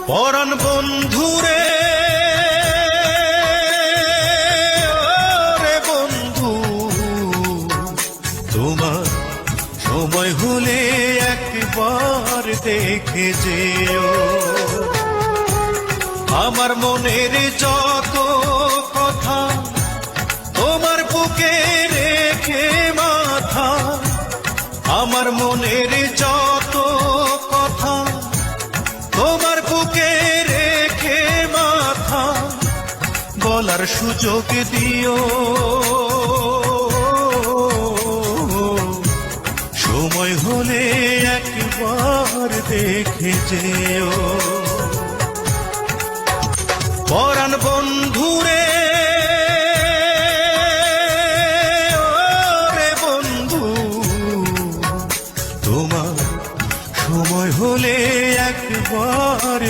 পরাণ বন্ধুরে ওরে বন্ধু, তোমার সময় হলে একবার দেখে যেও। আমার মনের যত কথা তোমার বুকে রেখে মাথা, আমার মনের যত কথা তোমার বুকে রেখে মাথা, বলার সুযোগ দিও। সময় হলে একবার দেখে যেও। পরাণ বন্ধুরে ওরে বন্ধু, তোমার সময় হলে একবার